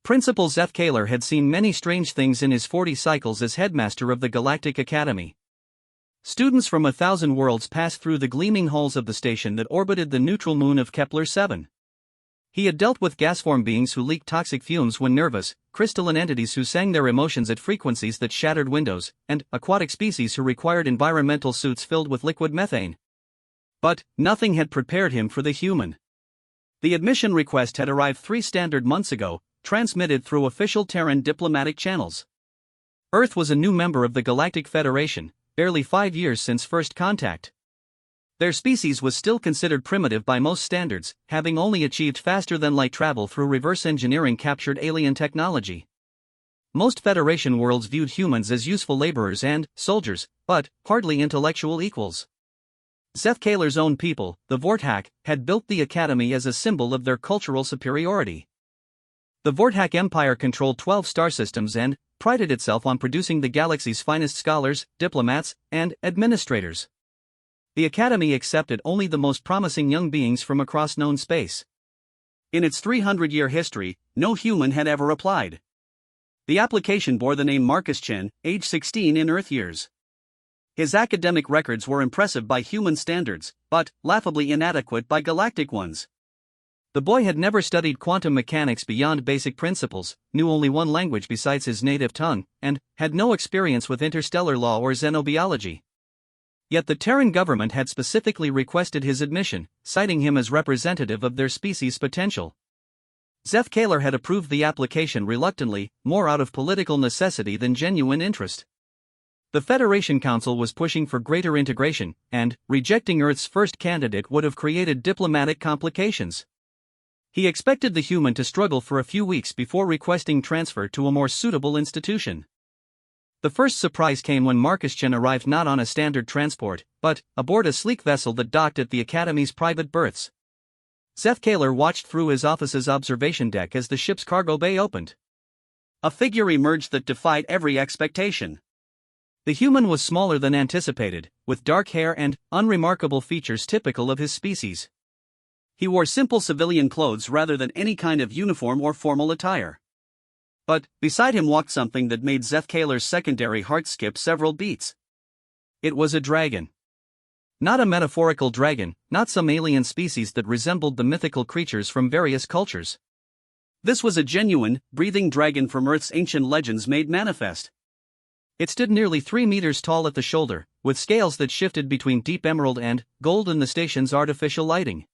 Principal Zeth Kaler had seen many strange things in his 40 cycles as headmaster of the Galactic Academy. Students from 1,000 worlds passed through the gleaming halls of the station that orbited the neutral moon of Kepler-7. He had dealt with gasform beings who leaked toxic fumes when nervous, crystalline entities who sang their emotions at frequencies that shattered windows, and aquatic species who required environmental suits filled with liquid methane. But nothing had prepared him for the human. The admission request had arrived 3 standard months ago, transmitted through official Terran diplomatic channels. Earth was a new member of the Galactic Federation, barely 5 years since first contact. Their species was still considered primitive by most standards, having only achieved faster-than-light travel through reverse engineering captured alien technology. Most Federation worlds viewed humans as useful laborers and soldiers, but hardly intellectual equals. Zeth Kaler's own people, the Vorthak, had built the Academy as a symbol of their cultural superiority. The Vorthak Empire controlled 12 star systems and prided itself on producing the galaxy's finest scholars, diplomats, and administrators. The Academy accepted only the most promising young beings from across known space. In its 300-year history, no human had ever applied. The application bore the name Marcus Chen, age 16 in Earth years. His academic records were impressive by human standards, but laughably inadequate by galactic ones. The boy had never studied quantum mechanics beyond basic principles, knew only one language besides his native tongue, and had no experience with interstellar law or xenobiology. Yet the Terran government had specifically requested his admission, citing him as representative of their species' potential. Zeth Kaler had approved the application reluctantly, more out of political necessity than genuine interest. The Federation Council was pushing for greater integration, and rejecting Earth's first candidate would have created diplomatic complications. He expected the human to struggle for a few weeks before requesting transfer to a more suitable institution. The first surprise came when Marcus Chen arrived not on a standard transport, but aboard a sleek vessel that docked at the Academy's private berths. Zeth Kaler watched through his office's observation deck as the ship's cargo bay opened. A figure emerged that defied every expectation. The human was smaller than anticipated, with dark hair and unremarkable features typical of his species. He wore simple civilian clothes rather than any kind of uniform or formal attire. But beside him walked something that made Zeth Kaler's secondary heart skip several beats. It was a dragon. Not a metaphorical dragon, not some alien species that resembled the mythical creatures from various cultures. This was a genuine, breathing dragon from Earth's ancient legends made manifest. It stood nearly 3 meters tall at the shoulder, with scales that shifted between deep emerald and gold in the station's artificial lighting.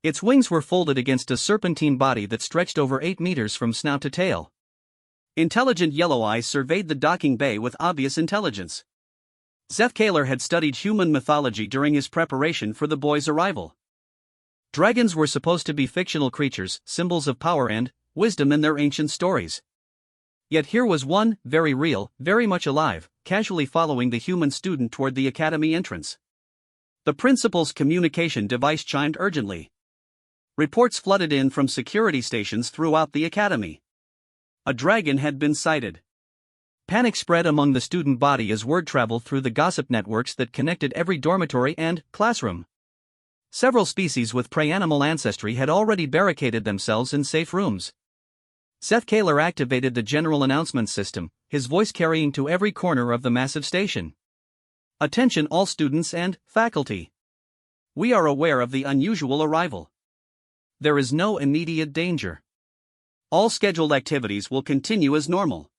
Its wings were folded against a serpentine body that stretched over 8 meters from snout to tail. Intelligent yellow eyes surveyed the docking bay with obvious intelligence. Zeth Kaler had studied human mythology during his preparation for the boy's arrival. Dragons were supposed to be fictional creatures, symbols of power and wisdom in their ancient stories. Yet here was one, very real, very much alive, casually following the human student toward the academy entrance. The principal's communication device chimed urgently. Reports flooded in from security stations throughout the academy. A dragon had been sighted. Panic spread among the student body as word traveled through the gossip networks that connected every dormitory and classroom. Several species with prey-animal ancestry had already barricaded themselves in safe rooms. Zeth Kaler activated the general announcement system, his voice carrying to every corner of the massive station. Attention all students and faculty. We are aware of the unusual arrival. There is no immediate danger. All scheduled activities will continue as normal.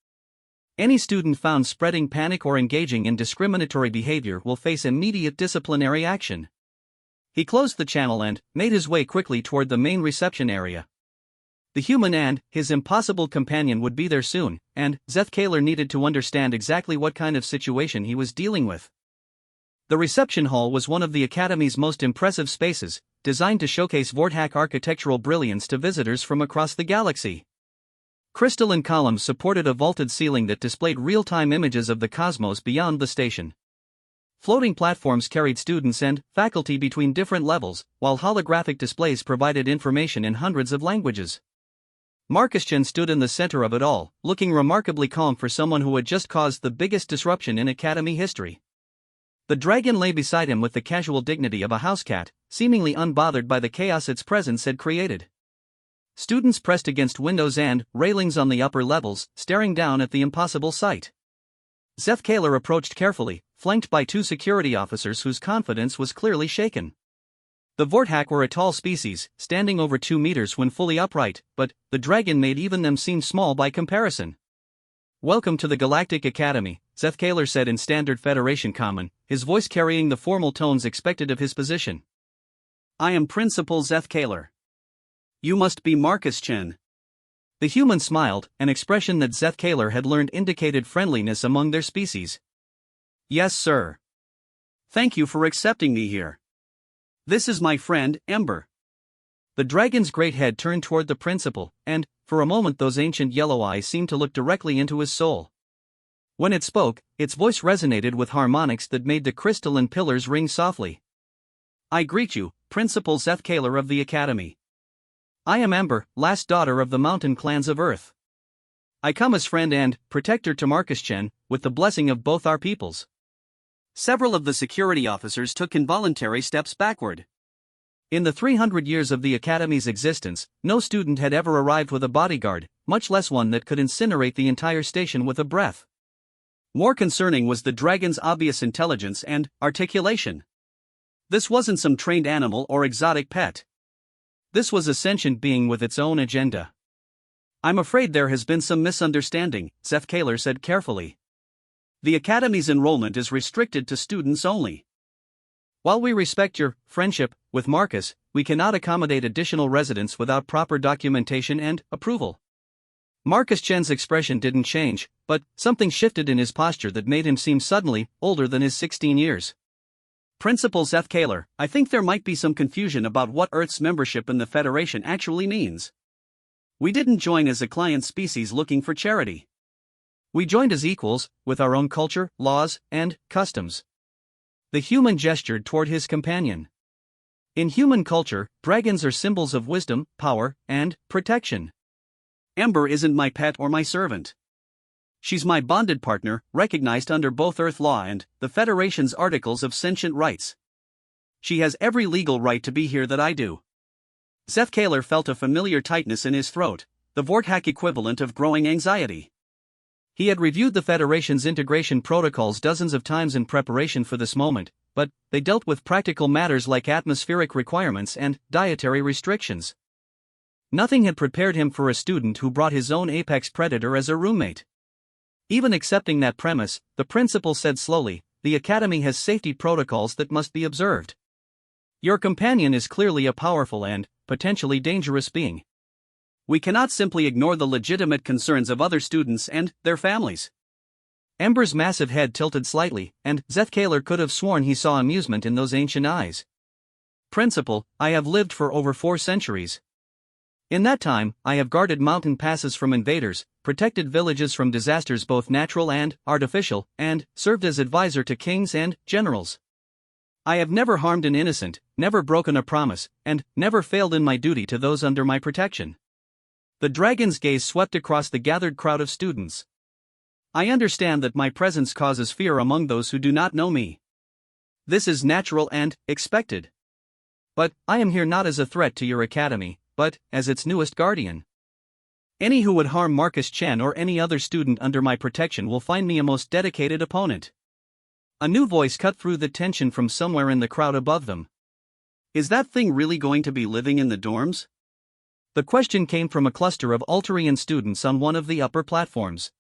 Any student found spreading panic or engaging in discriminatory behavior will face immediate disciplinary action. He closed the channel and made his way quickly toward the main reception area. The human and his impossible companion would be there soon, and Zeth Kaler needed to understand exactly what kind of situation he was dealing with. The reception hall was one of the Academy's most impressive spaces, designed to showcase Vorthak architectural brilliance to visitors from across the galaxy. Crystalline columns supported a vaulted ceiling that displayed real-time images of the cosmos beyond the station. Floating platforms carried students and faculty between different levels, while holographic displays provided information in hundreds of languages. Marcus Chen stood in the center of it all, looking remarkably calm for someone who had just caused the biggest disruption in Academy history. The dragon lay beside him with the casual dignity of a house cat, seemingly unbothered by the chaos its presence had created. Students pressed against windows and railings on the upper levels, staring down at the impossible sight. Zethkaler approached carefully, flanked by 2 security officers whose confidence was clearly shaken. The Vorthak were a tall species, standing over 2 meters when fully upright, but the dragon made even them seem small by comparison. "Welcome to the Galactic Academy," Zethkaler said in standard Federation common, his voice carrying the formal tones expected of his position. "I am Principal Zethkaler. You must be Marcus Chen." The human smiled, an expression that Zethkaler had learned indicated friendliness among their species. "Yes, sir. Thank you for accepting me here. This is my friend, Ember." The dragon's great head turned toward the principal, and, for a moment, those ancient yellow eyes seemed to look directly into his soul. When it spoke, its voice resonated with harmonics that made the crystalline pillars ring softly. "I greet you, Principal Zethkaler of the Academy. I am Ember, last daughter of the mountain clans of Earth. I come as friend and protector to Marcus Chen, with the blessing of both our peoples." Several of the security officers took involuntary steps backward. In the 300 years of the Academy's existence, no student had ever arrived with a bodyguard, much less one that could incinerate the entire station with a breath. More concerning was the dragon's obvious intelligence and articulation. This wasn't some trained animal or exotic pet. This was a sentient being with its own agenda. "I'm afraid there has been some misunderstanding," Zethkaler said carefully. "The Academy's enrollment is restricted to students only. While we respect your friendship with Marcus, we cannot accommodate additional residents without proper documentation and approval." Marcus Chen's expression didn't change, but something shifted in his posture that made him seem suddenly older than his 16 years. "Principal Zethkaler, I think there might be some confusion about what Earth's membership in the Federation actually means. We didn't join as a client species looking for charity. We joined as equals, with our own culture, laws, and customs." The human gestured toward his companion. In human culture, dragons are symbols of wisdom, power, and protection. "Ember isn't my pet or my servant. She's my bonded partner, recognized under both Earth law and the Federation's Articles of Sentient Rights. She has every legal right to be here that I do." Zethkaler felt a familiar tightness in his throat, the Vorthak equivalent of growing anxiety. He had reviewed the Federation's integration protocols dozens of times in preparation for this moment, but they dealt with practical matters like atmospheric requirements and dietary restrictions. Nothing had prepared him for a student who brought his own apex predator as a roommate. Even accepting that premise, the principal said slowly, "The Academy has safety protocols that must be observed. Your companion is clearly a powerful and potentially dangerous being. We cannot simply ignore the legitimate concerns of other students and their families." Ember's massive head tilted slightly, and Zethkaler could have sworn he saw amusement in those ancient eyes. "Principal, I have lived for over 4 centuries. In that time, I have guarded mountain passes from invaders, protected villages from disasters both natural and artificial, and served as advisor to kings and generals. I have never harmed an innocent, never broken a promise, and never failed in my duty to those under my protection." The dragon's gaze swept across the gathered crowd of students. "I understand that my presence causes fear among those who do not know me. This is natural and expected. But I am here not as a threat to your academy, but as its newest guardian. Any who would harm Marcus Chen or any other student under my protection will find me a most dedicated opponent." A new voice cut through the tension from somewhere in the crowd above them. "Is that thing really going to be living in the dorms?" The question came from a cluster of Altarian students on one of the upper platforms.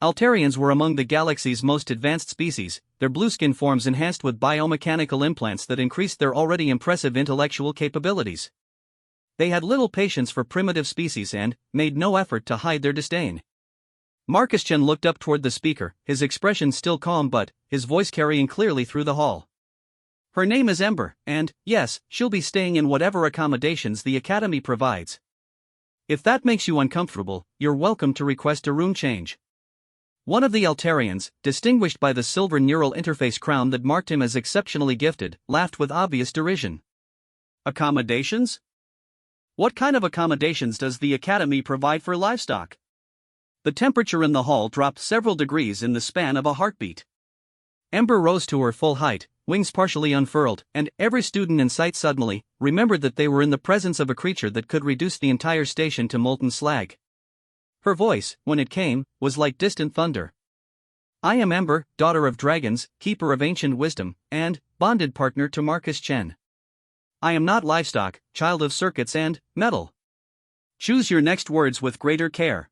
Altarians were among the galaxy's most advanced species, their blue-skin forms enhanced with biomechanical implants that increased their already impressive intellectual capabilities. They had little patience for primitive species and made no effort to hide their disdain. Marcus Chen looked up toward the speaker, his expression still calm but his voice carrying clearly through the hall. "Her name is Ember, and, yes, she'll be staying in whatever accommodations the Academy provides. If that makes you uncomfortable, you're welcome to request a room change." One of the Altarians, distinguished by the silver neural interface crown that marked him as exceptionally gifted, laughed with obvious derision. "Accommodations? What kind of accommodations does the Academy provide for livestock?" The temperature in the hall dropped several degrees in the span of a heartbeat. Ember rose to her full height, wings partially unfurled, and every student in sight suddenly remembered that they were in the presence of a creature that could reduce the entire station to molten slag. Her voice, when it came, was like distant thunder. "I am Ember, daughter of dragons, keeper of ancient wisdom, and bonded partner to Marcus Chen. I am not livestock, child of circuits and metal. Choose your next words with greater care."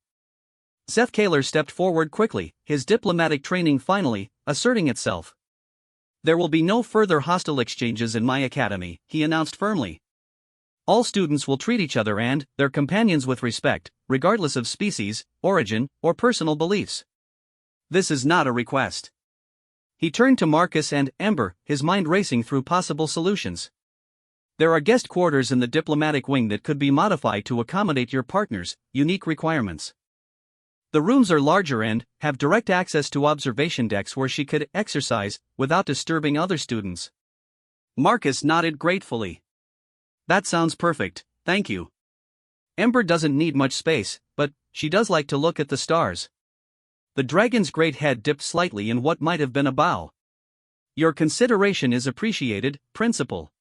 Seth Kaler stepped forward quickly, his diplomatic training finally asserting itself. "There will be no further hostile exchanges in my academy," he announced firmly. "All students will treat each other and their companions with respect, regardless of species, origin, or personal beliefs. This is not a request." He turned to Marcus and Ember, his mind racing through possible solutions. "There are guest quarters in the diplomatic wing that could be modified to accommodate your partner's unique requirements. The rooms are larger and have direct access to observation decks where she could exercise without disturbing other students." Marcus nodded gratefully. "That sounds perfect, thank you. Ember doesn't need much space, but she does like to look at the stars." The dragon's great head dipped slightly in what might have been a bow. "Your consideration is appreciated, Principal.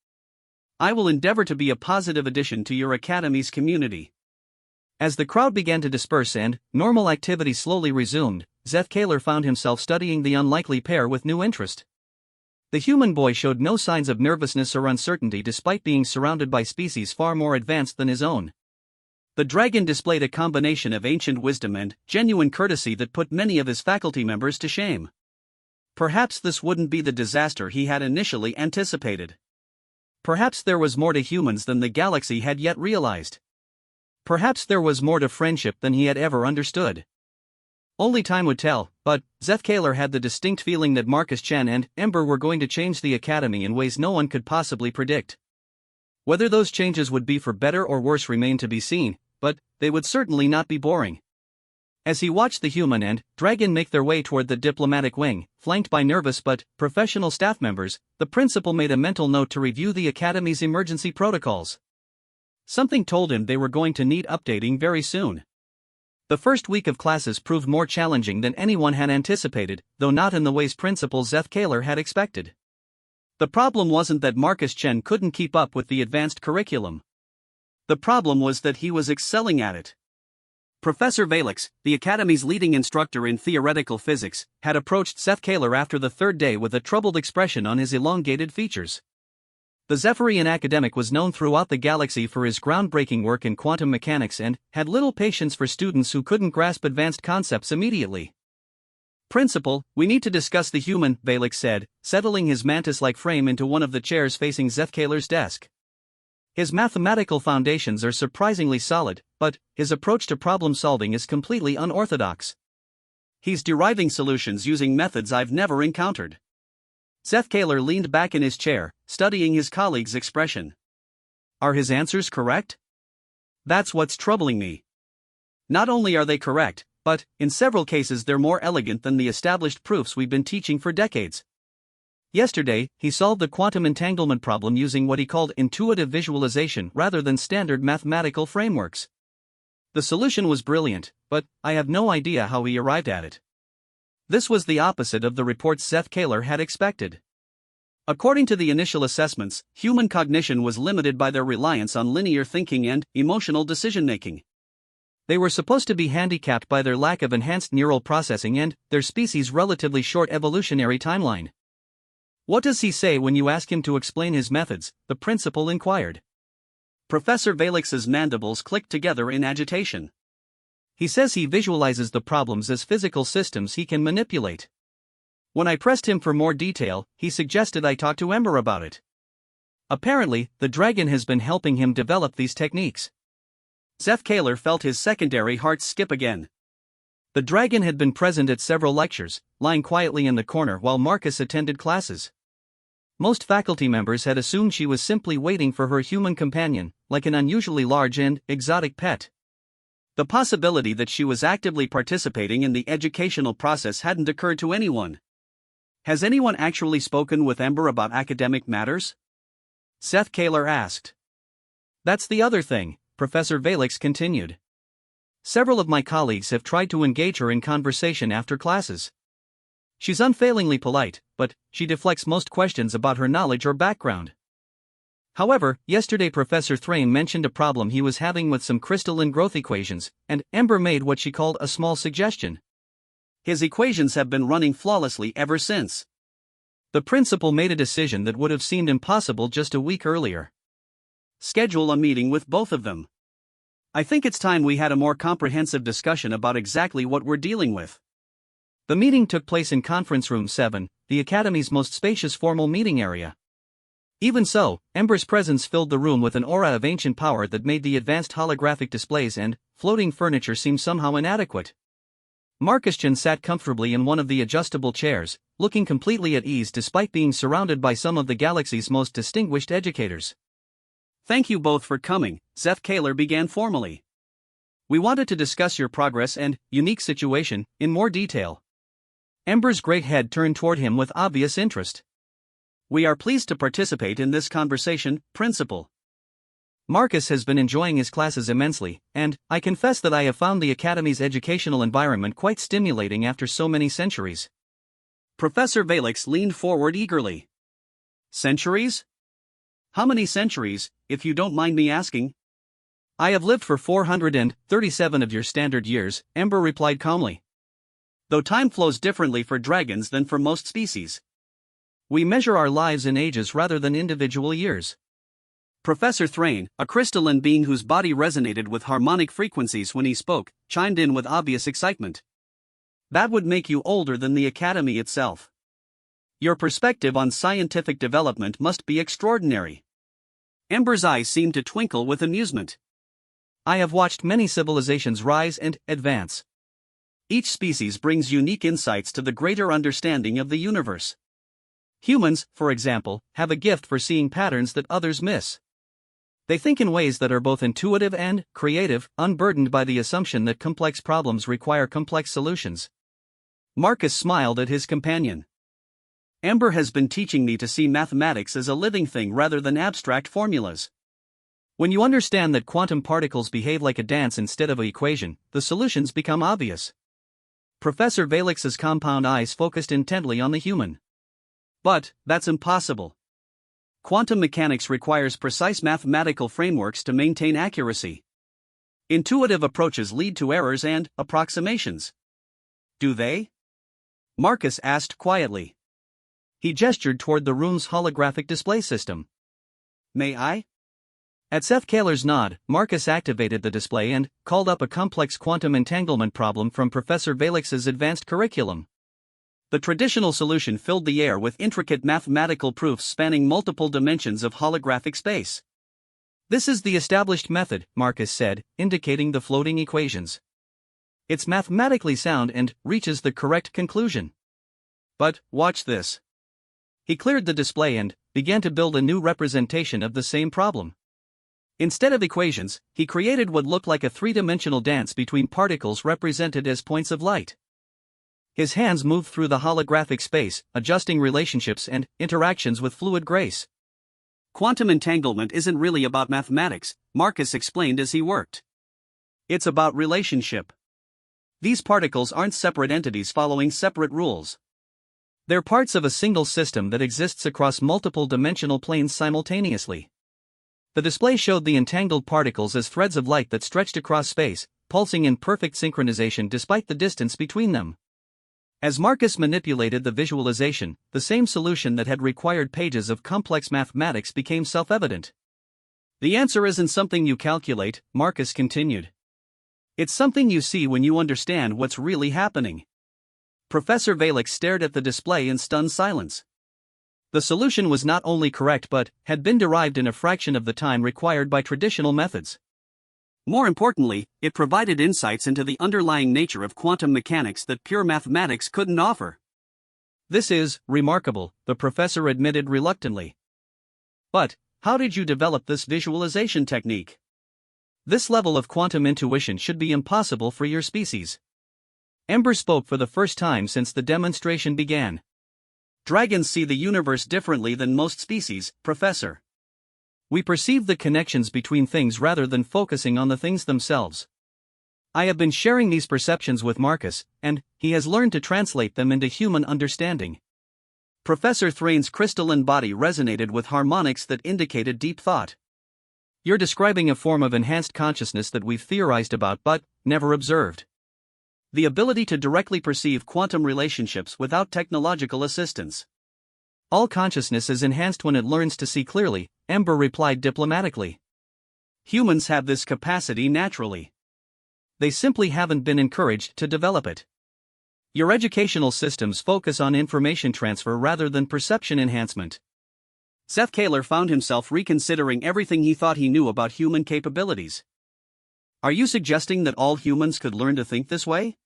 I will endeavor to be a positive addition to your academy's community." As the crowd began to disperse and normal activity slowly resumed, Seth Kaler found himself studying the unlikely pair with new interest. The human boy showed no signs of nervousness or uncertainty despite being surrounded by species far more advanced than his own. The dragon displayed a combination of ancient wisdom and genuine courtesy that put many of his faculty members to shame. Perhaps this wouldn't be the disaster he had initially anticipated. Perhaps there was more to humans than the galaxy had yet realized. Perhaps there was more to friendship than he had ever understood. Only time would tell, but Seth Kaler had the distinct feeling that Marcus Chen and Ember were going to change the academy in ways no one could possibly predict. Whether those changes would be for better or worse remained to be seen, but they would certainly not be boring. As he watched the human and dragon make their way toward the diplomatic wing, flanked by nervous but professional staff members, the principal made a mental note to review the academy's emergency protocols. Something told him they were going to need updating very soon. The first week of classes proved more challenging than anyone had anticipated, though not in the ways Principal Seth Kaler had expected. The problem wasn't that Marcus Chen couldn't keep up with the advanced curriculum. The problem was that he was excelling at it. Professor Valix, the Academy's leading instructor in theoretical physics, had approached Seth Kaler after the third day with a troubled expression on his elongated features. The Zephyrian academic was known throughout the galaxy for his groundbreaking work in quantum mechanics and had little patience for students who couldn't grasp advanced concepts immediately. "Principal, we need to discuss the human," Valix said, settling his mantis-like frame into one of the chairs facing Seth Kaler's desk. "His mathematical foundations are surprisingly solid, but his approach to problem-solving is completely unorthodox. He's deriving solutions using methods I've never encountered." Seth Kaler leaned back in his chair, studying his colleague's expression. "Are his answers correct? That's what's troubling me. Not only are they correct, but, in several cases they're more elegant than the established proofs we've been teaching for decades." Yesterday, he solved the quantum entanglement problem using what he called intuitive visualization rather than standard mathematical frameworks. The solution was brilliant, but I have no idea how he arrived at it. This was the opposite of the reports Seth Kaler had expected. According to the initial assessments, human cognition was limited by their reliance on linear thinking and emotional decision-making. They were supposed to be handicapped by their lack of enhanced neural processing and their species' relatively short evolutionary timeline. "What does he say when you ask him to explain his methods?" the principal inquired. Professor Valix's mandibles clicked together in agitation. "He says he visualizes the problems as physical systems he can manipulate. When I pressed him for more detail, he suggested I talk to Ember about it. Apparently, the dragon has been helping him develop these techniques." Seth Kaler felt his secondary heart skip again. The dragon had been present at several lectures, lying quietly in the corner while Marcus attended classes. Most faculty members had assumed she was simply waiting for her human companion, like an unusually large and exotic pet. The possibility that she was actively participating in the educational process hadn't occurred to anyone. "Has anyone actually spoken with Ember about academic matters?" Seth Kaler asked. "That's the other thing," Professor Valix continued. "Several of my colleagues have tried to engage her in conversation after classes. She's unfailingly polite, but she deflects most questions about her knowledge or background. However, yesterday Professor Thrain mentioned a problem he was having with some crystalline growth equations, and Ember made what she called a small suggestion. His equations have been running flawlessly ever since. The principal made a decision that would have seemed impossible just a week earlier. Schedule a meeting with both of them. I think it's time we had a more comprehensive discussion about exactly what we're dealing with. The meeting took place in Conference Room 7, the Academy's most spacious formal meeting area. Even so, Ember's presence filled the room with an aura of ancient power that made the advanced holographic displays and floating furniture seem somehow inadequate. Marcus Chan sat comfortably in one of the adjustable chairs, looking completely at ease despite being surrounded by some of the galaxy's most distinguished educators. Thank you both for coming, Zeth Kaler began formally. We wanted to discuss your progress and unique situation in more detail. Ember's great head turned toward him with obvious interest. We are pleased to participate in this conversation, Principal. Marcus has been enjoying his classes immensely, and I confess that I have found the Academy's educational environment quite stimulating after so many centuries. Professor Valix leaned forward eagerly. Centuries? How many centuries, if you don't mind me asking? I have lived for 437 of your standard years, Ember replied calmly. Though time flows differently for dragons than for most species. We measure our lives in ages rather than individual years. Professor Thrain, a crystalline being whose body resonated with harmonic frequencies when he spoke, chimed in with obvious excitement. That would make you older than the Academy itself. Your perspective on scientific development must be extraordinary. Ember's eyes seemed to twinkle with amusement. I have watched many civilizations rise and advance. Each species brings unique insights to the greater understanding of the universe. Humans, for example, have a gift for seeing patterns that others miss. They think in ways that are both intuitive and creative, unburdened by the assumption that complex problems require complex solutions. Marcus smiled at his companion. Ember has been teaching me to see mathematics as a living thing rather than abstract formulas. When you understand that quantum particles behave like a dance instead of an equation, the solutions become obvious. Professor Valix's compound eyes focused intently on the human. But that's impossible. Quantum mechanics requires precise mathematical frameworks to maintain accuracy. Intuitive approaches lead to errors and approximations. Do they? Marcus asked quietly. He gestured toward the room's holographic display system. May I? At Seth Kaler's nod, Marcus activated the display and called up a complex quantum entanglement problem from Professor Valix's advanced curriculum. The traditional solution filled the air with intricate mathematical proofs spanning multiple dimensions of holographic space. This is the established method, Marcus said, indicating the floating equations. It's mathematically sound and reaches the correct conclusion. But watch this. He cleared the display and began to build a new representation of the same problem. Instead of equations, he created what looked like a three-dimensional dance between particles represented as points of light. His hands moved through the holographic space, adjusting relationships and interactions with fluid grace. Quantum entanglement isn't really about mathematics, Marcus explained as he worked. It's about relationship. These particles aren't separate entities following separate rules. They're parts of a single system that exists across multiple dimensional planes simultaneously. The display showed the entangled particles as threads of light that stretched across space, pulsing in perfect synchronization despite the distance between them. As Marcus manipulated the visualization, the same solution that had required pages of complex mathematics became self-evident. The answer isn't something you calculate, Marcus continued. It's something you see when you understand what's really happening. Professor Valix stared at the display in stunned silence. The solution was not only correct but had been derived in a fraction of the time required by traditional methods. More importantly, it provided insights into the underlying nature of quantum mechanics that pure mathematics couldn't offer. This is remarkable, the professor admitted reluctantly. But how did you develop this visualization technique? This level of quantum intuition should be impossible for your species. Ember spoke for the first time since the demonstration began. Dragons see the universe differently than most species, Professor. We perceive the connections between things rather than focusing on the things themselves. I have been sharing these perceptions with Marcus, and he has learned to translate them into human understanding. Professor Thrain's crystalline body resonated with harmonics that indicated deep thought. You're describing a form of enhanced consciousness that we've theorized about but never observed. The ability to directly perceive quantum relationships without technological assistance. All consciousness is enhanced when it learns to see clearly, Ember replied diplomatically. Humans have this capacity naturally. They simply haven't been encouraged to develop it. Your educational systems focus on information transfer rather than perception enhancement. Seth Kaler found himself reconsidering everything he thought he knew about human capabilities. Are you suggesting that all humans could learn to think this way?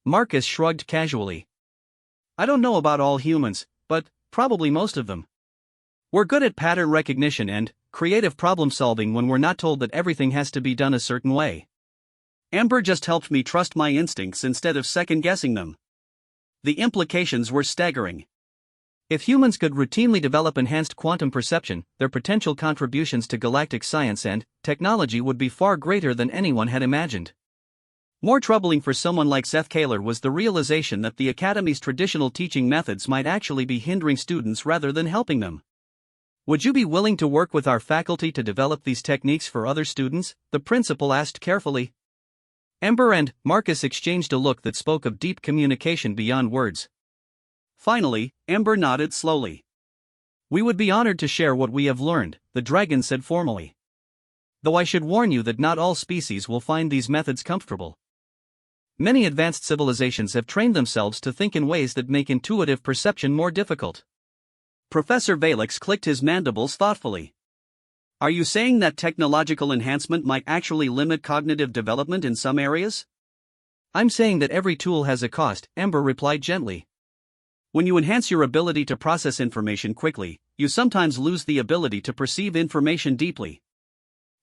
Marcus shrugged casually. I don't know about all humans, but probably most of them. We're good at pattern recognition and creative problem solving when we're not told that everything has to be done a certain way. Amber just helped me trust my instincts instead of second-guessing them. The implications were staggering. If humans could routinely develop enhanced quantum perception, their potential contributions to galactic science and technology would be far greater than anyone had imagined. More troubling for someone like Seth Kaler was the realization that the Academy's traditional teaching methods might actually be hindering students rather than helping them. Would you be willing to work with our faculty to develop these techniques for other students? The principal asked carefully. Ember and Marcus exchanged a look that spoke of deep communication beyond words. Finally, Ember nodded slowly. We would be honored to share what we have learned, the dragon said formally. Though I should warn you that not all species will find these methods comfortable. Many advanced civilizations have trained themselves to think in ways that make intuitive perception more difficult. Professor Valix clicked his mandibles thoughtfully. Are you saying that technological enhancement might actually limit cognitive development in some areas? I'm saying that every tool has a cost, Ember replied gently. When you enhance your ability to process information quickly, you sometimes lose the ability to perceive information deeply.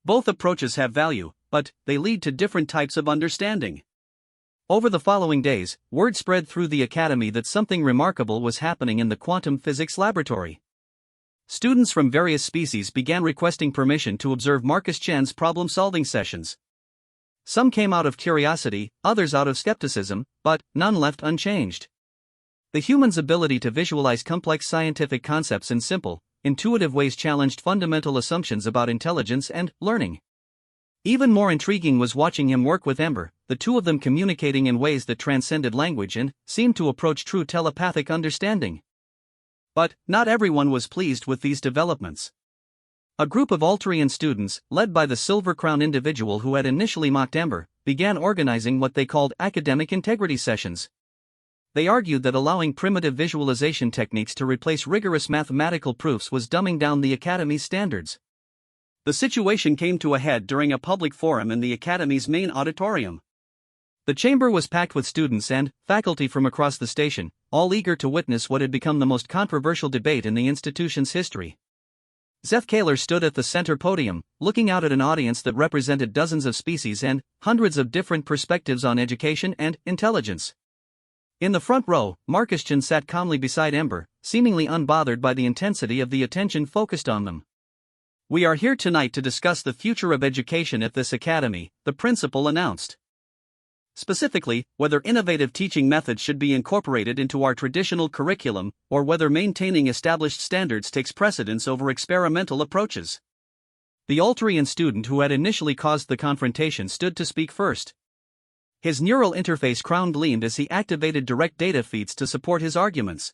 Both approaches have value, but they lead to different types of understanding. Over the following days, word spread through the Academy that something remarkable was happening in the quantum physics laboratory. Students from various species began requesting permission to observe Marcus Chen's problem-solving sessions. Some came out of curiosity, others out of skepticism, but none left unchanged. The human's ability to visualize complex scientific concepts in simple, intuitive ways challenged fundamental assumptions about intelligence and learning. Even more intriguing was watching him work with Ember, the two of them communicating in ways that transcended language and seemed to approach true telepathic understanding. But not everyone was pleased with these developments. A group of Alterian students, led by the Silver Crown individual who had initially mocked Ember, began organizing what they called academic integrity sessions. They argued that allowing primitive visualization techniques to replace rigorous mathematical proofs was dumbing down the Academy's standards. The situation came to a head during a public forum in the Academy's main auditorium. The chamber was packed with students and faculty from across the station, all eager to witness what had become the most controversial debate in the institution's history. Seth Kaler stood at the center podium, looking out at an audience that represented dozens of species and hundreds of different perspectives on education and intelligence. In the front row, Marcus Chen sat calmly beside Ember, seemingly unbothered by the intensity of the attention focused on them. We are here tonight to discuss the future of education at this academy, the principal announced. Specifically, whether innovative teaching methods should be incorporated into our traditional curriculum, or whether maintaining established standards takes precedence over experimental approaches. The Alterian student who had initially caused the confrontation stood to speak first. His neural interface crown gleamed as he activated direct data feeds to support his arguments.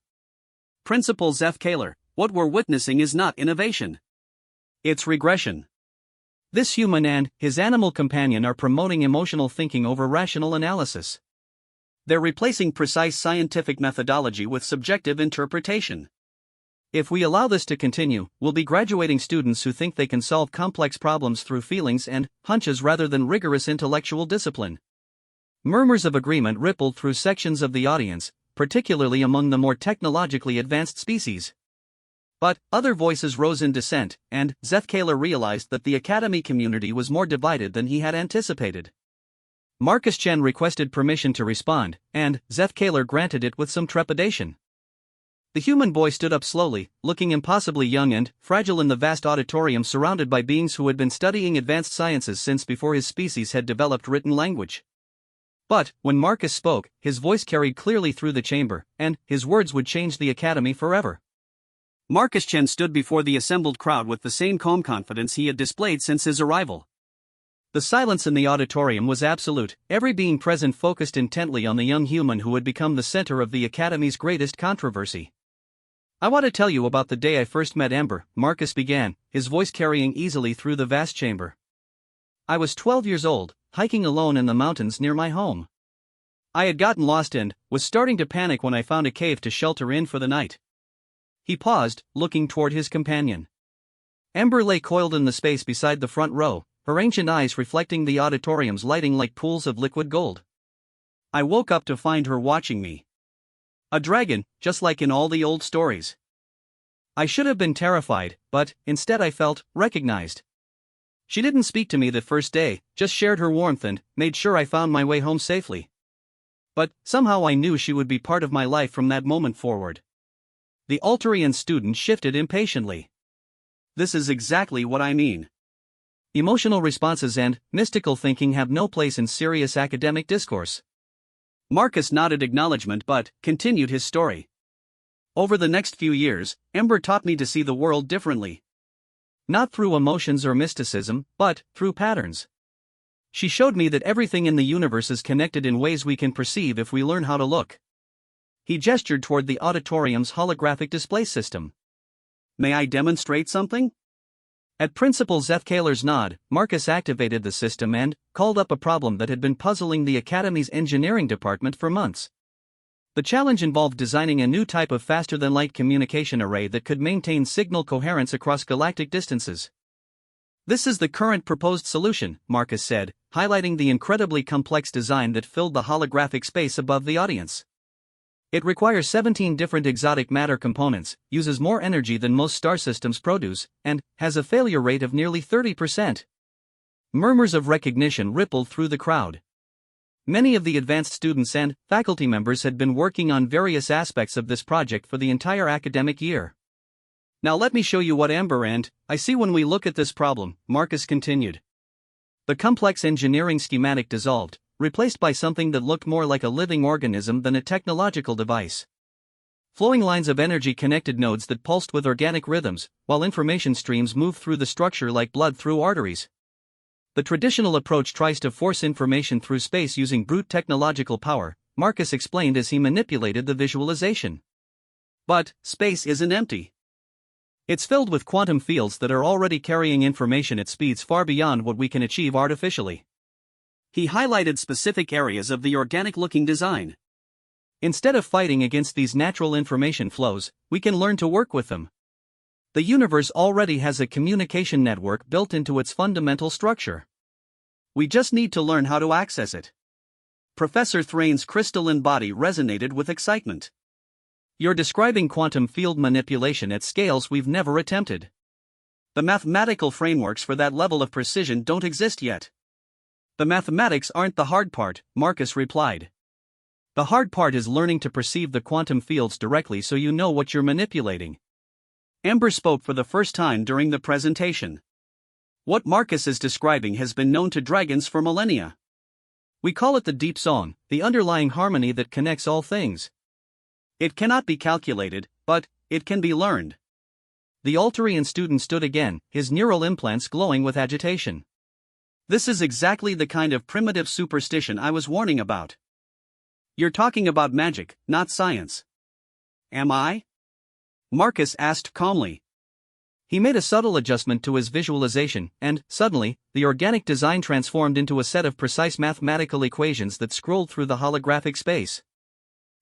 Principal Seth Kaler, what we're witnessing is not innovation. It's regression. This human and his animal companion are promoting emotional thinking over rational analysis. They're replacing precise scientific methodology with subjective interpretation. If we allow this to continue, we'll be graduating students who think they can solve complex problems through feelings and hunches rather than rigorous intellectual discipline. Murmurs of agreement rippled through sections of the audience, particularly among the more technologically advanced species. But other voices rose in dissent, and Seth Kaler realized that the Academy community was more divided than he had anticipated. Marcus Chen requested permission to respond, and Seth Kaler granted it with some trepidation. The human boy stood up slowly, looking impossibly young and fragile in the vast auditorium surrounded by beings who had been studying advanced sciences since before his species had developed written language. But, when Marcus spoke, his voice carried clearly through the chamber, and his words would change the academy forever. Marcus Chen stood before the assembled crowd with the same calm confidence he had displayed since his arrival. The silence in the auditorium was absolute, every being present focused intently on the young human who had become the center of the academy's greatest controversy. "I want to tell you about the day I first met Ember," Marcus began, his voice carrying easily through the vast chamber. "I was 12 years old, hiking alone in the mountains near my home. I had gotten lost and was starting to panic when I found a cave to shelter in for the night." He paused, looking toward his companion. Ember lay coiled in the space beside the front row, her ancient eyes reflecting the auditorium's lighting like pools of liquid gold. "I woke up to find her watching me. A dragon, just like in all the old stories. I should have been terrified, but instead I felt recognized. She didn't speak to me the first day, just shared her warmth and made sure I found my way home safely. But somehow I knew she would be part of my life from that moment forward." The Alterian student shifted impatiently. "This is exactly what I mean. Emotional responses and mystical thinking have no place in serious academic discourse." Marcus nodded acknowledgement but continued his story. "Over the next few years, Ember taught me to see the world differently. Not through emotions or mysticism, but through patterns. She showed me that everything in the universe is connected in ways we can perceive if we learn how to look." He gestured toward the auditorium's holographic display system. "May I demonstrate something?" At Principal Zethkaler's nod, Marcus activated the system and called up a problem that had been puzzling the Academy's engineering department for months. The challenge involved designing a new type of faster-than-light communication array that could maintain signal coherence across galactic distances. "This is the current proposed solution," Marcus said, highlighting the incredibly complex design that filled the holographic space above the audience. "It requires 17 different exotic matter components, uses more energy than most star systems produce, and has a failure rate of nearly 30%. Murmurs of recognition rippled through the crowd. Many of the advanced students and faculty members had been working on various aspects of this project for the entire academic year. "Now let me show you what Ember and I see when we look at this problem," Marcus continued. The complex engineering schematic dissolved, replaced by something that looked more like a living organism than a technological device. Flowing lines of energy connected nodes that pulsed with organic rhythms, while information streams moved through the structure like blood through arteries. The traditional approach tries to force information through space using brute technological power, Marcus explained as he manipulated the visualization. But space isn't empty. It's filled with quantum fields that are already carrying information at speeds far beyond what we can achieve artificially. He highlighted specific areas of the organic-looking design. Instead of fighting against these natural information flows, we can learn to work with them. The universe already has a communication network built into its fundamental structure. We just need to learn how to access it." Professor Thrain's crystalline body resonated with excitement. "You're describing quantum field manipulation at scales we've never attempted. The mathematical frameworks for that level of precision don't exist yet." "The mathematics aren't the hard part," Marcus replied. "The hard part is learning to perceive the quantum fields directly so you know what you're manipulating." Ember spoke for the first time during the presentation. "What Marcus is describing has been known to dragons for millennia. We call it the deep song, the underlying harmony that connects all things. It cannot be calculated, but it can be learned." The Alterian student stood again, his neural implants glowing with agitation. "This is exactly the kind of primitive superstition I was warning about. You're talking about magic, not science." "Am I?" Marcus asked calmly. He made a subtle adjustment to his visualization, and, suddenly, the organic design transformed into a set of precise mathematical equations that scrolled through the holographic space.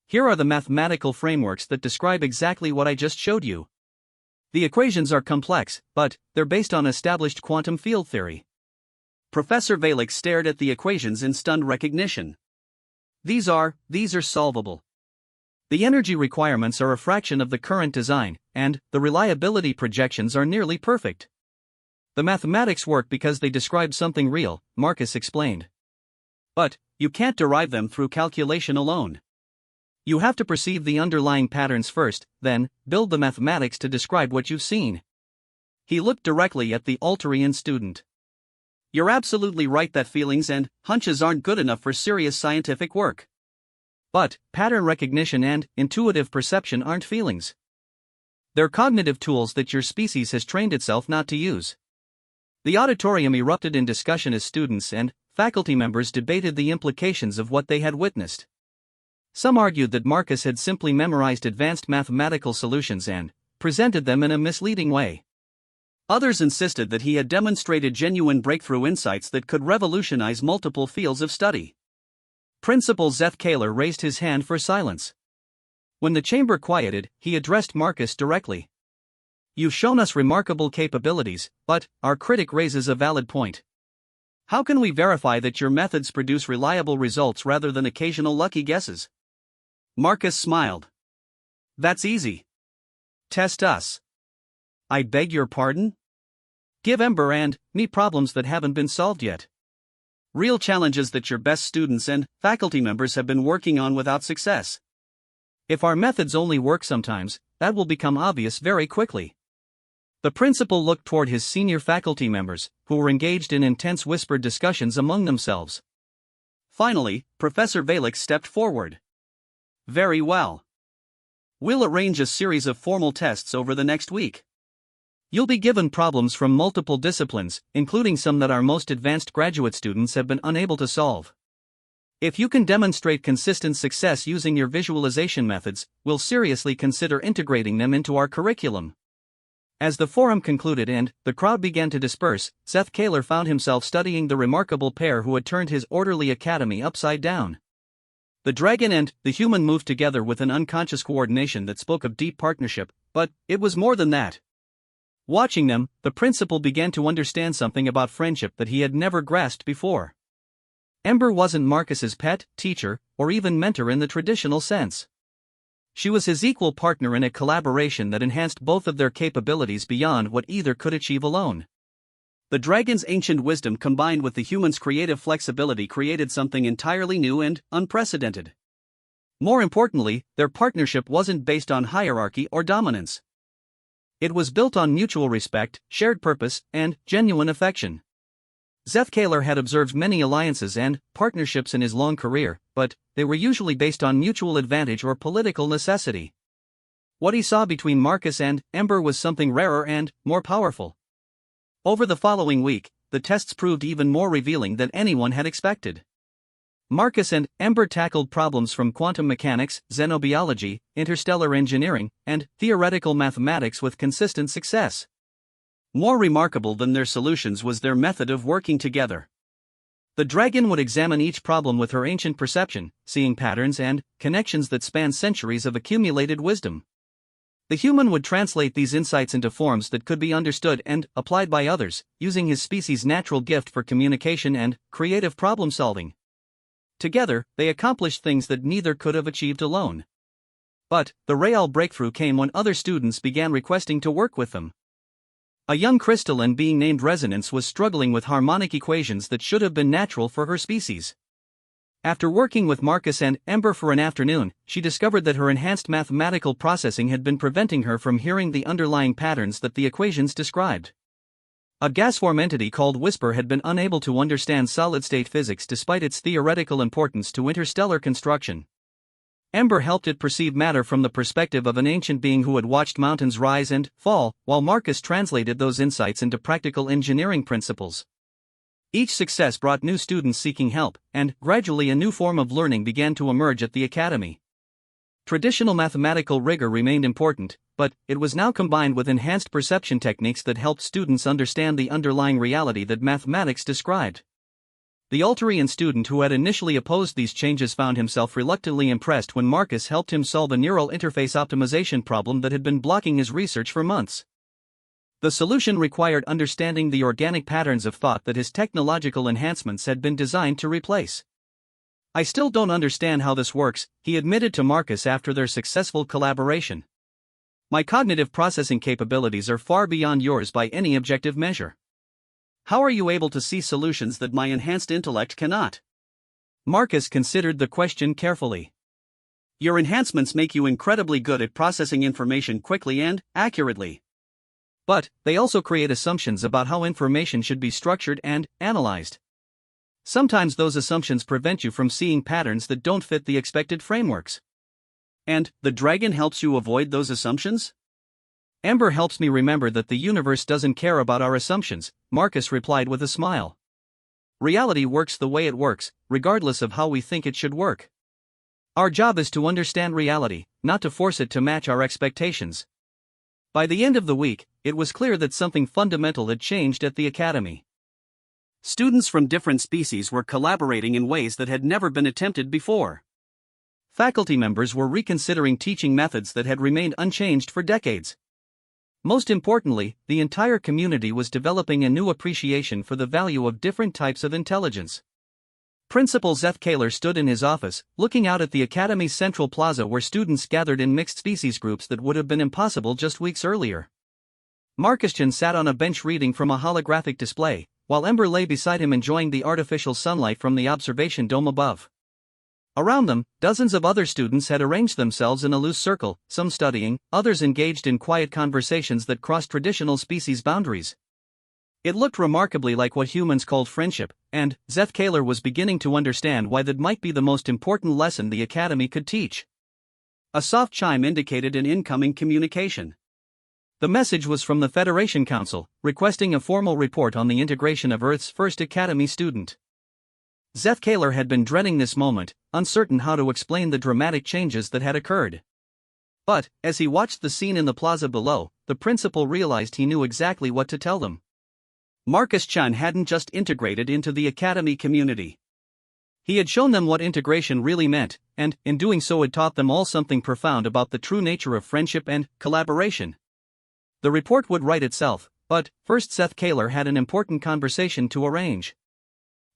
"Here are the mathematical frameworks that describe exactly what I just showed you. The equations are complex, but they're based on established quantum field theory." Professor Valek stared at the equations in stunned recognition. These are solvable. The energy requirements are a fraction of the current design, and the reliability projections are nearly perfect. The mathematics work because they describe something real, Marcus explained. But you can't derive them through calculation alone. You have to perceive the underlying patterns first, then build the mathematics to describe what you've seen. He looked directly at the Alterian student. You're absolutely right that feelings and hunches aren't good enough for serious scientific work. But pattern recognition and intuitive perception aren't feelings. They're cognitive tools that your species has trained itself not to use. The auditorium erupted in discussion as students and faculty members debated the implications of what they had witnessed. Some argued that Marcus had simply memorized advanced mathematical solutions and presented them in a misleading way. Others insisted that he had demonstrated genuine breakthrough insights that could revolutionize multiple fields of study. Principal Zeth Kaler raised his hand for silence. When the chamber quieted, he addressed Marcus directly. You've shown us remarkable capabilities, but our critic raises a valid point. How can we verify that your methods produce reliable results rather than occasional lucky guesses? Marcus smiled. That's easy. Test us. I beg your pardon? Give Ember and me problems that haven't been solved yet. Real challenges that your best students and faculty members have been working on without success. If our methods only work sometimes, that will become obvious very quickly. The principal looked toward his senior faculty members, who were engaged in intense whispered discussions among themselves. Finally, Professor Valix stepped forward. Very well. We'll arrange a series of formal tests over the next week. You'll be given problems from multiple disciplines, including some that our most advanced graduate students have been unable to solve. If you can demonstrate consistent success using your visualization methods, we'll seriously consider integrating them into our curriculum. As the forum concluded and the crowd began to disperse, Zeth Kaler found himself studying the remarkable pair who had turned his orderly academy upside down. The dragon and the human moved together with an unconscious coordination that spoke of deep partnership, but it was more than that. Watching them, the principal began to understand something about friendship that he had never grasped before. Ember wasn't Marcus's pet, teacher, or even mentor in the traditional sense. She was his equal partner in a collaboration that enhanced both of their capabilities beyond what either could achieve alone. The dragon's ancient wisdom combined with the human's creative flexibility created something entirely new and unprecedented. More importantly, their partnership wasn't based on hierarchy or dominance. It was built on mutual respect, shared purpose, and genuine affection. Zeth Kaler had observed many alliances and partnerships in his long career, but they were usually based on mutual advantage or political necessity. What he saw between Marcus and Ember was something rarer and more powerful. Over the following week, the tests proved even more revealing than anyone had expected. Marcus and Ember tackled problems from quantum mechanics, xenobiology, interstellar engineering, and theoretical mathematics with consistent success. More remarkable than their solutions was their method of working together. The dragon would examine each problem with her ancient perception, seeing patterns and connections that span centuries of accumulated wisdom. The human would translate these insights into forms that could be understood and applied by others, using his species' natural gift for communication and creative problem-solving. Together, they accomplished things that neither could have achieved alone. But the real breakthrough came when other students began requesting to work with them. A young crystalline being named Resonance was struggling with harmonic equations that should have been natural for her species. After working with Marcus and Ember for an afternoon, she discovered that her enhanced mathematical processing had been preventing her from hearing the underlying patterns that the equations described. A gas-form entity called Whisper had been unable to understand solid-state physics despite its theoretical importance to interstellar construction. Ember helped it perceive matter from the perspective of an ancient being who had watched mountains rise and fall, while Marcus translated those insights into practical engineering principles. Each success brought new students seeking help, and gradually a new form of learning began to emerge at the academy. Traditional mathematical rigor remained important, but it was now combined with enhanced perception techniques that helped students understand the underlying reality that mathematics described. The Alterian student who had initially opposed these changes found himself reluctantly impressed when Marcus helped him solve a neural interface optimization problem that had been blocking his research for months. The solution required understanding the organic patterns of thought that his technological enhancements had been designed to replace. I still don't understand how this works, he admitted to Marcus after their successful collaboration. My cognitive processing capabilities are far beyond yours by any objective measure. How are you able to see solutions that my enhanced intellect cannot? Marcus considered the question carefully. Your enhancements make you incredibly good at processing information quickly and accurately. But they also create assumptions about how information should be structured and analyzed. Sometimes those assumptions prevent you from seeing patterns that don't fit the expected frameworks. And the dragon helps you avoid those assumptions? Ember helps me remember that the universe doesn't care about our assumptions, Marcus replied with a smile. Reality works the way it works, regardless of how we think it should work. Our job is to understand reality, not to force it to match our expectations. By the end of the week, it was clear that something fundamental had changed at the academy. Students from different species were collaborating in ways that had never been attempted before. Faculty members were reconsidering teaching methods that had remained unchanged for decades. Most importantly, the entire community was developing a new appreciation for the value of different types of intelligence. Principal Zeth Kaler stood in his office, looking out at the academy's central plaza where students gathered in mixed species groups that would have been impossible just weeks earlier. Marcus Chan sat on a bench reading from a holographic display, while Ember lay beside him enjoying the artificial sunlight from the observation dome above. Around them, dozens of other students had arranged themselves in a loose circle, some studying, others engaged in quiet conversations that crossed traditional species boundaries. It looked remarkably like what humans called friendship, and Zeth Kaler was beginning to understand why that might be the most important lesson the academy could teach. A soft chime indicated an incoming communication. The message was from the Federation Council, requesting a formal report on the integration of Earth's first Academy student. Zeth Kaler had been dreading this moment, uncertain how to explain the dramatic changes that had occurred. But, as he watched the scene in the plaza below, the principal realized he knew exactly what to tell them. Marcus Chan hadn't just integrated into the Academy community. He had shown them what integration really meant, and, in doing so, had taught them all something profound about the true nature of friendship and collaboration. The report would write itself, but first Zeth Kaler had an important conversation to arrange.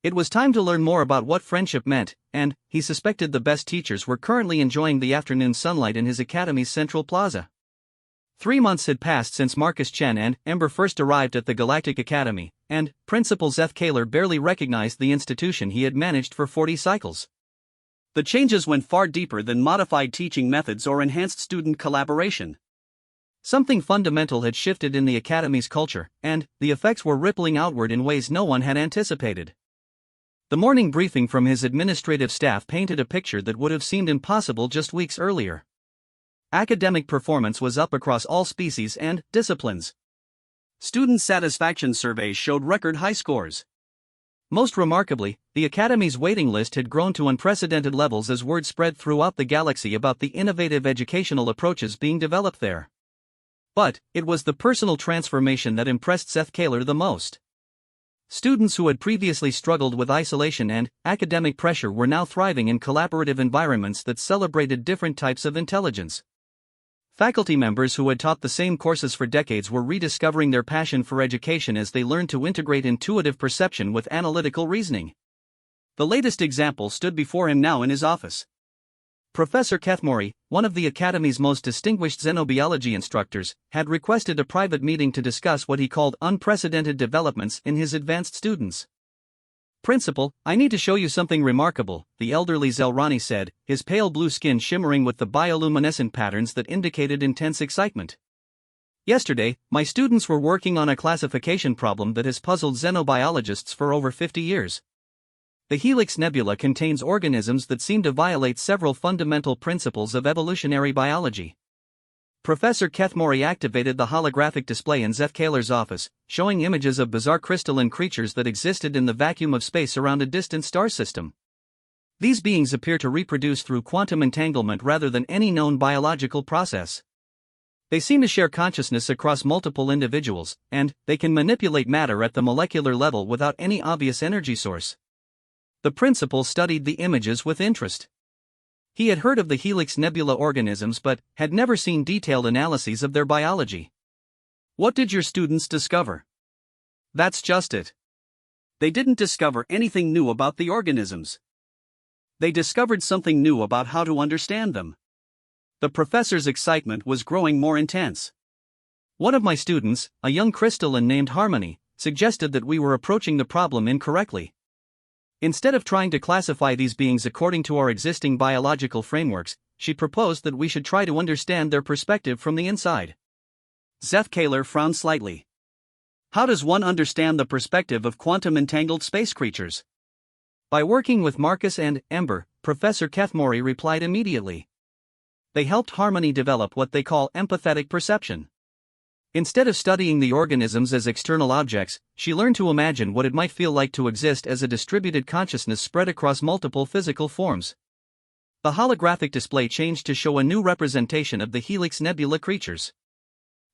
It was time to learn more about what friendship meant, and he suspected the best teachers were currently enjoying the afternoon sunlight in his academy's central plaza. 3 months had passed since Marcus Chan and Ember first arrived at the Galactic Academy, and Principal Zeth Kaler barely recognized the institution he had managed for 40 cycles. The changes went far deeper than modified teaching methods or enhanced student collaboration. Something fundamental had shifted in the Academy's culture, and the effects were rippling outward in ways no one had anticipated. The morning briefing from his administrative staff painted a picture that would have seemed impossible just weeks earlier. Academic performance was up across all species and disciplines. Student satisfaction surveys showed record high scores. Most remarkably, the Academy's waiting list had grown to unprecedented levels as word spread throughout the galaxy about the innovative educational approaches being developed there. But it was the personal transformation that impressed Zeth Kaler the most. Students who had previously struggled with isolation and academic pressure were now thriving in collaborative environments that celebrated different types of intelligence. Faculty members who had taught the same courses for decades were rediscovering their passion for education as they learned to integrate intuitive perception with analytical reasoning. The latest example stood before him now in his office. Professor Kethmori, one of the Academy's most distinguished xenobiology instructors, had requested a private meeting to discuss what he called unprecedented developments in his advanced students. "Principal, I need to show you something remarkable," the elderly Zelrani said, his pale blue skin shimmering with the bioluminescent patterns that indicated intense excitement. "Yesterday, my students were working on a classification problem that has puzzled xenobiologists for over 50 years. The Helix Nebula contains organisms that seem to violate several fundamental principles of evolutionary biology." Professor Kethmori activated the holographic display in Zeth Kaler's office, showing images of bizarre crystalline creatures that existed in the vacuum of space around a distant star system. These beings appear to reproduce through quantum entanglement rather than any known biological process. They seem to share consciousness across multiple individuals, and they can manipulate matter at the molecular level without any obvious energy source. The principal studied the images with interest. He had heard of the Helix Nebula organisms but had never seen detailed analyses of their biology. "What did your students discover?" "That's just it. They didn't discover anything new about the organisms. They discovered something new about how to understand them." The professor's excitement was growing more intense. "One of my students, a young crystalline named Harmony, suggested that we were approaching the problem incorrectly. Instead of trying to classify these beings according to our existing biological frameworks, she proposed that we should try to understand their perspective from the inside. Zeth Kaler frowned slightly. How does one understand the perspective of quantum-entangled space creatures? By working with Marcus and Ember, Professor Kethmori replied immediately. They helped Harmony develop what they call empathetic perception. Instead of studying the organisms as external objects, she learned to imagine what it might feel like to exist as a distributed consciousness spread across multiple physical forms. The holographic display changed to show a new representation of the Helix Nebula creatures.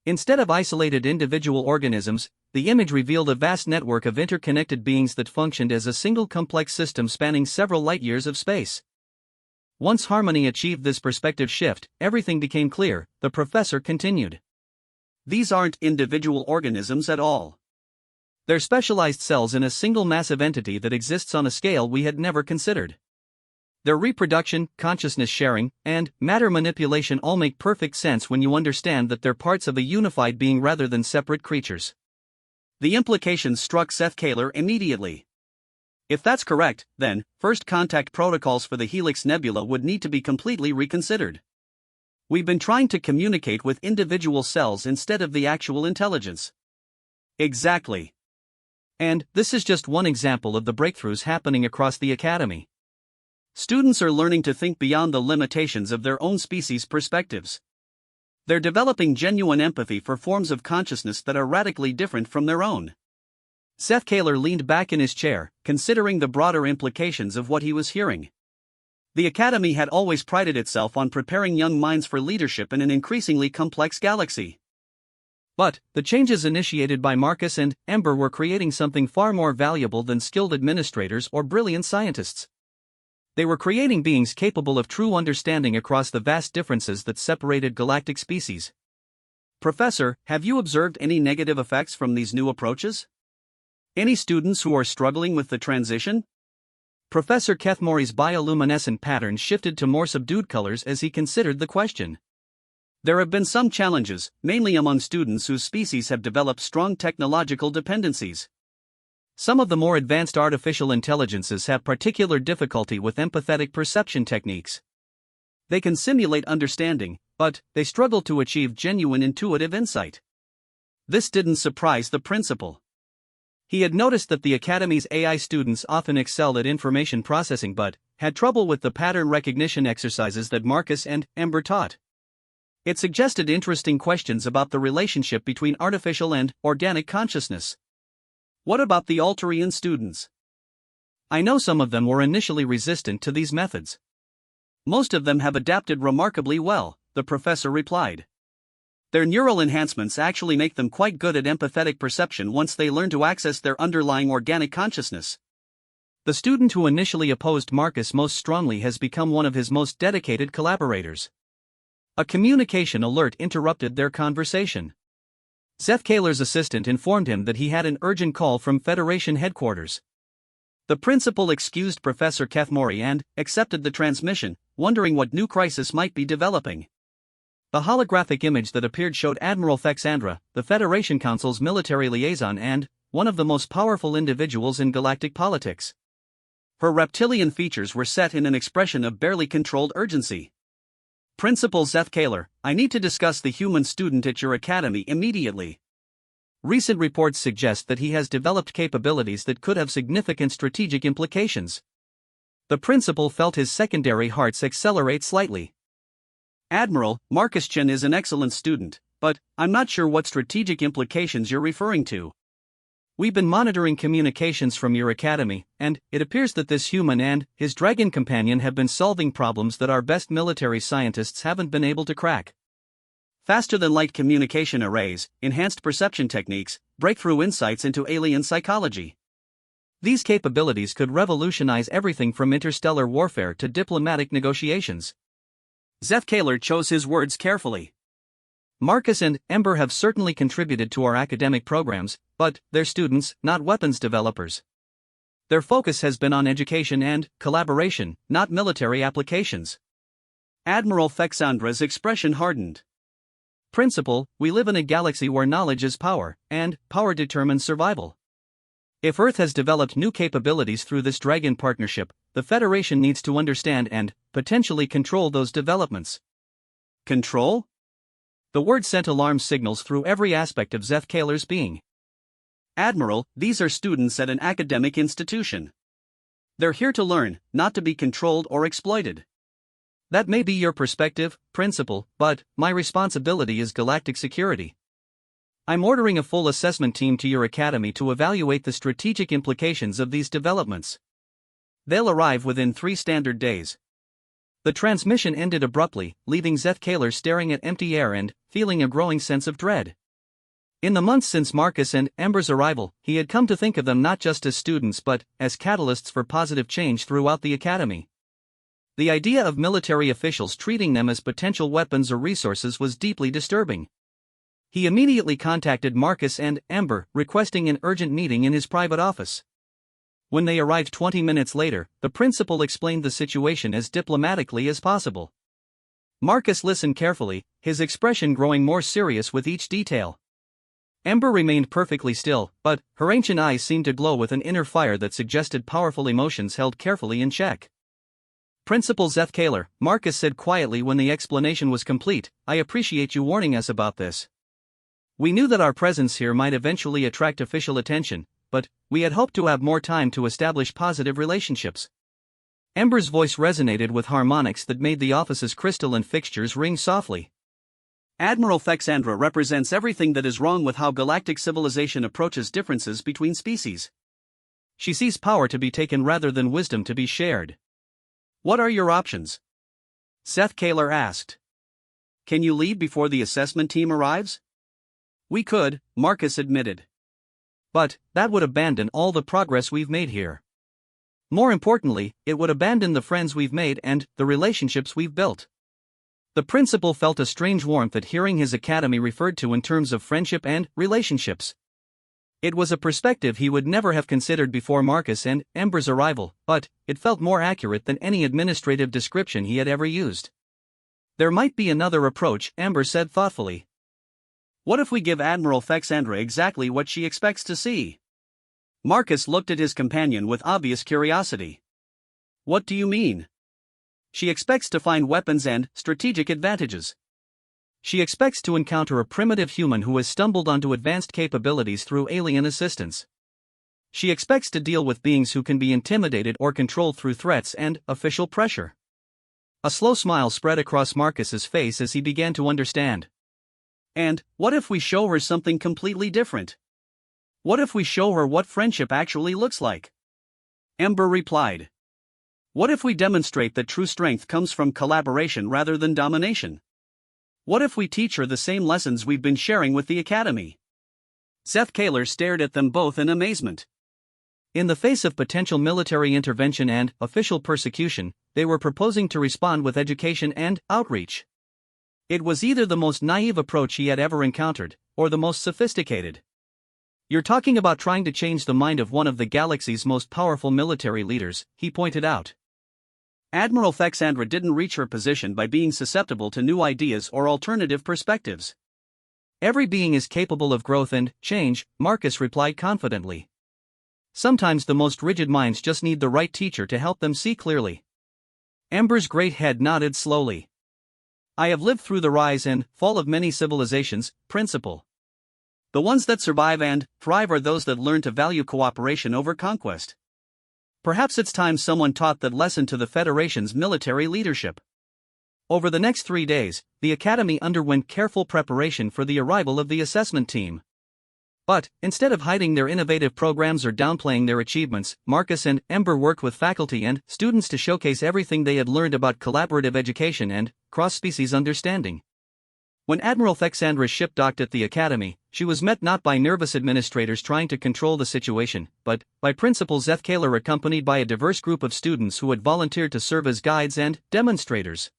Instead of isolated individual organisms, the image revealed a vast network of interconnected beings that functioned as a single complex system spanning several light-years of space. Once Harmony achieved this perspective shift, everything became clear, the professor continued. These aren't individual organisms at all. They're specialized cells in a single massive entity that exists on a scale we had never considered. Their reproduction, consciousness sharing, and matter manipulation all make perfect sense when you understand that they're parts of a unified being rather than separate creatures. The implications struck Zeth Kaler immediately. If that's correct, then, first contact protocols for the Helix Nebula would need to be completely reconsidered. We've been trying to communicate with individual cells instead of the actual intelligence. Exactly. And this is just one example of the breakthroughs happening across the Academy. Students are learning to think beyond the limitations of their own species' perspectives. They're developing genuine empathy for forms of consciousness that are radically different from their own. Zeth Kaler leaned back in his chair, considering the broader implications of what he was hearing. The Academy had always prided itself on preparing young minds for leadership in an increasingly complex galaxy. But the changes initiated by Marcus and Ember were creating something far more valuable than skilled administrators or brilliant scientists. They were creating beings capable of true understanding across the vast differences that separated galactic species. Professor, have you observed any negative effects from these new approaches? Any students who are struggling with the transition? Professor Kethmori's bioluminescent pattern shifted to more subdued colors as he considered the question. There have been some challenges, mainly among students whose species have developed strong technological dependencies. Some of the more advanced artificial intelligences have particular difficulty with empathetic perception techniques. They can simulate understanding, but they struggle to achieve genuine intuitive insight. This didn't surprise the principal. He had noticed that the Academy's AI students often excelled at information processing but had trouble with the pattern recognition exercises that Marcus and Ember taught. It suggested interesting questions about the relationship between artificial and organic consciousness. What about the Alterian students? I know some of them were initially resistant to these methods. Most of them have adapted remarkably well, the professor replied. Their neural enhancements actually make them quite good at empathetic perception once they learn to access their underlying organic consciousness. The student who initially opposed Marcus most strongly has become one of his most dedicated collaborators. A communication alert interrupted their conversation. Zeth Kaler's assistant informed him that he had an urgent call from Federation headquarters. The principal excused Professor Kethmori and accepted the transmission, wondering what new crisis might be developing. The holographic image that appeared showed Admiral Thexandra, the Federation Council's military liaison and one of the most powerful individuals in galactic politics. Her reptilian features were set in an expression of barely controlled urgency. Principal Zeth Kaler, I need to discuss the human student at your academy immediately. Recent reports suggest that he has developed capabilities that could have significant strategic implications. The principal felt his secondary hearts accelerate slightly. Admiral, Marcus Chen is an excellent student, but I'm not sure what strategic implications you're referring to. We've been monitoring communications from your academy, and it appears that this human and his dragon companion have been solving problems that our best military scientists haven't been able to crack. Faster-than-light communication arrays, enhanced perception techniques, breakthrough insights into alien psychology. These capabilities could revolutionize everything from interstellar warfare to diplomatic negotiations. Zeth Kaler chose his words carefully. Marcus and Ember have certainly contributed to our academic programs, but they're students, not weapons developers. Their focus has been on education and collaboration, not military applications. Admiral Thexandra's expression hardened. Principal, we live in a galaxy where knowledge is power, and power determines survival. If Earth has developed new capabilities through this dragon partnership, the Federation needs to understand and potentially control those developments. Control? The word sent alarm signals through every aspect of Zeth Kaler's being. Admiral, these are students at an academic institution. They're here to learn, not to be controlled or exploited. That may be your perspective, Principal, but my responsibility is galactic security. I'm ordering a full assessment team to your academy to evaluate the strategic implications of these developments. They'll arrive within 3 standard days. The transmission ended abruptly, leaving Zeth Kaler staring at empty air and feeling a growing sense of dread. In the months since Marcus and Ember's arrival, he had come to think of them not just as students but as catalysts for positive change throughout the academy. The idea of military officials treating them as potential weapons or resources was deeply disturbing. He immediately contacted Marcus and Ember, requesting an urgent meeting in his private office. When they arrived 20 minutes later, the principal explained the situation as diplomatically as possible. Marcus listened carefully, his expression growing more serious with each detail. Ember remained perfectly still, but her ancient eyes seemed to glow with an inner fire that suggested powerful emotions held carefully in check. "Principal Zeth Kaler," Marcus said quietly when the explanation was complete, "I appreciate you warning us about this. We knew that our presence here might eventually attract official attention, but we had hoped to have more time to establish positive relationships." Ember's voice resonated with harmonics that made the office's crystalline fixtures ring softly. Admiral Fexandra represents everything that is wrong with how galactic civilization approaches differences between species. She sees power to be taken rather than wisdom to be shared. What are your options? Zeth Kaler asked. Can you leave before the assessment team arrives? We could, Marcus admitted. But that would abandon all the progress we've made here. More importantly, it would abandon the friends we've made and the relationships we've built. The principal felt a strange warmth at hearing his academy referred to in terms of friendship and relationships. It was a perspective he would never have considered before Marcus and Ember's arrival, but it felt more accurate than any administrative description he had ever used. There might be another approach, Ember said thoughtfully. What if we give Admiral Fexandra exactly what she expects to see? Marcus looked at his companion with obvious curiosity. What do you mean? She expects to find weapons and strategic advantages. She expects to encounter a primitive human who has stumbled onto advanced capabilities through alien assistance. She expects to deal with beings who can be intimidated or controlled through threats and official pressure. A slow smile spread across Marcus's face as he began to understand. And what if we show her something completely different? What if we show her what friendship actually looks like? Ember replied. What if we demonstrate that true strength comes from collaboration rather than domination? What if we teach her the same lessons we've been sharing with the academy? Zeth Kaler stared at them both in amazement. In the face of potential military intervention and official persecution, they were proposing to respond with education and outreach. It was either the most naive approach he had ever encountered, or the most sophisticated. "You're talking about trying to change the mind of one of the galaxy's most powerful military leaders," he pointed out. Admiral Fexandra didn't reach her position by being susceptible to new ideas or alternative perspectives. "Every being is capable of growth and change," Marcus replied confidently. "Sometimes the most rigid minds just need the right teacher to help them see clearly." Ember's great head nodded slowly. "I have lived through the rise and fall of many civilizations, Principal. The ones that survive and thrive are those that learn to value cooperation over conquest. Perhaps it's time someone taught that lesson to the Federation's military leadership." Over the next 3 days, the Academy underwent careful preparation for the arrival of the assessment team. But, instead of hiding their innovative programs or downplaying their achievements, Marcus and Ember worked with faculty and students to showcase everything they had learned about collaborative education and cross-species understanding. When Admiral Fexandra's ship docked at the Academy, she was met not by nervous administrators trying to control the situation, but by Principal Zeth Kaler accompanied by a diverse group of students who had volunteered to serve as guides and demonstrators.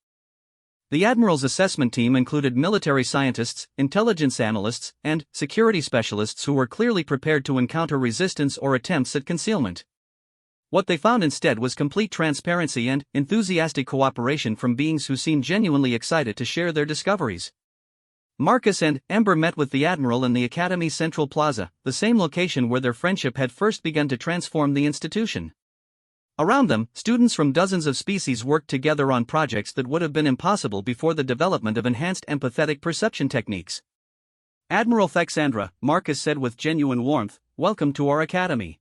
The Admiral's assessment team included military scientists, intelligence analysts, and security specialists who were clearly prepared to encounter resistance or attempts at concealment. What they found instead was complete transparency and enthusiastic cooperation from beings who seemed genuinely excited to share their discoveries. Marcus and Ember met with the Admiral in the Academy's Central Plaza, the same location where their friendship had first begun to transform the institution. Around them, students from dozens of species worked together on projects that would have been impossible before the development of enhanced empathetic perception techniques. Admiral Thexandra, Marcus said with genuine warmth, "Welcome to our academy.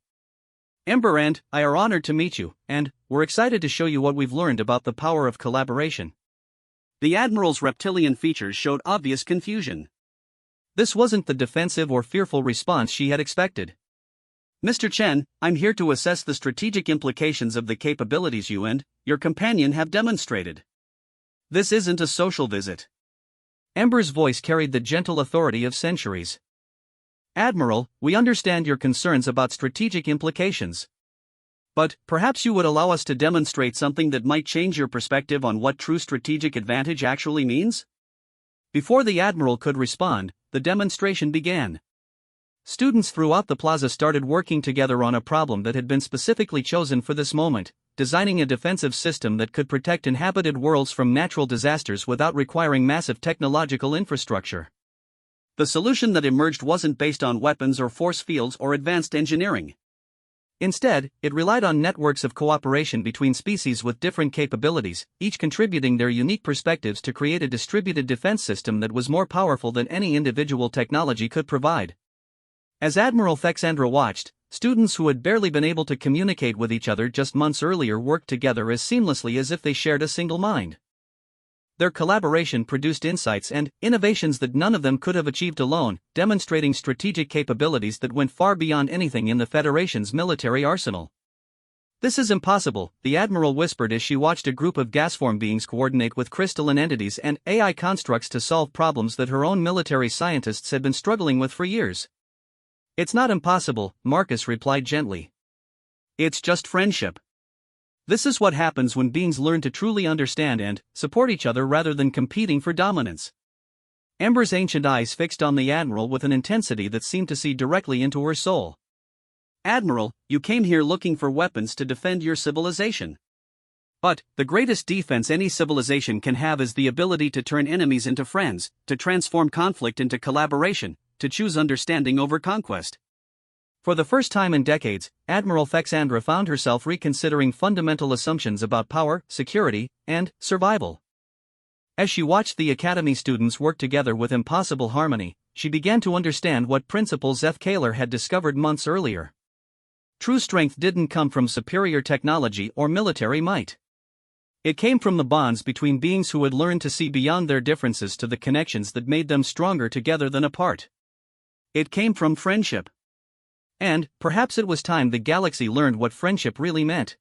Ember and I are honored to meet you, and we're excited to show you what we've learned about the power of collaboration." The Admiral's reptilian features showed obvious confusion. This wasn't the defensive or fearful response she had expected. "Mr. Chen, I'm here to assess the strategic implications of the capabilities you and your companion have demonstrated. This isn't a social visit." Ember's voice carried the gentle authority of centuries. "Admiral, we understand your concerns about strategic implications. But perhaps you would allow us to demonstrate something that might change your perspective on what true strategic advantage actually means?" Before the Admiral could respond, the demonstration began. Students throughout the plaza started working together on a problem that had been specifically chosen for this moment, designing a defensive system that could protect inhabited worlds from natural disasters without requiring massive technological infrastructure. The solution that emerged wasn't based on weapons or force fields or advanced engineering. Instead, it relied on networks of cooperation between species with different capabilities, each contributing their unique perspectives to create a distributed defense system that was more powerful than any individual technology could provide. As Admiral Thexandra watched, students who had barely been able to communicate with each other just months earlier worked together as seamlessly as if they shared a single mind. Their collaboration produced insights and innovations that none of them could have achieved alone, demonstrating strategic capabilities that went far beyond anything in the Federation's military arsenal. "This is impossible," the Admiral whispered as she watched a group of gasform beings coordinate with crystalline entities and AI constructs to solve problems that her own military scientists had been struggling with for years. "It's not impossible," Marcus replied gently. "It's just friendship. This is what happens when beings learn to truly understand and support each other rather than competing for dominance." Ember's ancient eyes fixed on the Admiral with an intensity that seemed to see directly into her soul. "Admiral, you came here looking for weapons to defend your civilization. But the greatest defense any civilization can have is the ability to turn enemies into friends, to transform conflict into collaboration, to choose understanding over conquest." For the first time in decades, Admiral Thexandra found herself reconsidering fundamental assumptions about power, security, and survival. As she watched the Academy students work together with impossible harmony, she began to understand what principles Zeth Kaler had discovered months earlier. True strength didn't come from superior technology or military might. It came from the bonds between beings who had learned to see beyond their differences to the connections that made them stronger together than apart. It came from friendship. And, perhaps it was time the galaxy learned what friendship really meant.